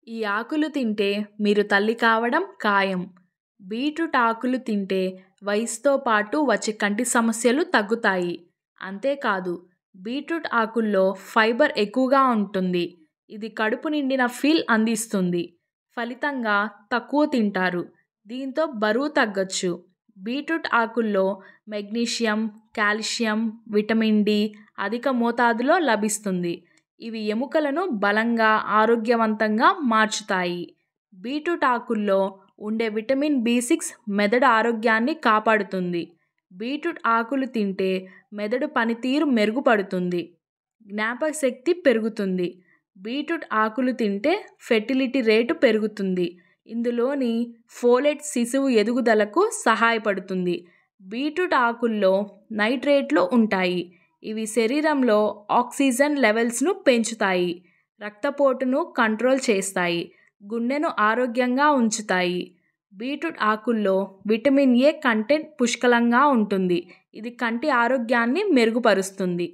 ఈ ఆకులు తింటే మీరు తల్లి కావడం ఖాయం. బీట్రూట్ ఆకులు తింటే వయసుతో పాటు వచ్చే కంటి సమస్యలు తగ్గుతాయి. అంతేకాదు బీట్రూట్ ఆకుల్లో ఫైబర్ ఎక్కువగా ఉంటుంది. ఇది కడుపు నిండిన ఫీల్ అందిస్తుంది. ఫలితంగా తక్కువ తింటారు. దీంతో బరువు తగ్గొచ్చు. బీట్రూట్ ఆకుల్లో మెగ్నీషియం, కాల్షియం, విటమిన్ డి అధిక మోతాదులో లభిస్తుంది. ఇవి ఎముకలను బలంగా, ఆరోగ్యవంతంగా మార్చుతాయి. బీట్రూట్ ఆకుల్లో ఉండే విటమిన్ బి6 మెదడు ఆరోగ్యాన్ని కాపాడుతుంది. బీట్రూట్ ఆకులు తింటే మెదడు పనితీరు మెరుగుపడుతుంది. జ్ఞాపకశక్తి పెరుగుతుంది. బీట్రూట్ ఆకులు తింటే ఫెర్టిలిటీ రేటు పెరుగుతుంది. ఇందులోని ఫోలేట్ శిశువు ఎదుగుదలకు సహాయపడుతుంది. బీట్రూట్ ఆకుల్లో నైట్రేట్లు ఉంటాయి. ఇవి శరీరంలో ఆక్సిజన్ లెవెల్స్ను పెంచుతాయి. రక్తపోటును కంట్రోల్ చేస్తాయి. గుండెను ఆరోగ్యంగా ఉంచుతాయి. బీట్రూట్ ఆకుల్లో విటమిన్ ఏ కంటెంట్ పుష్కలంగా ఉంటుంది. ఇది కంటి ఆరోగ్యాన్ని మెరుగుపరుస్తుంది.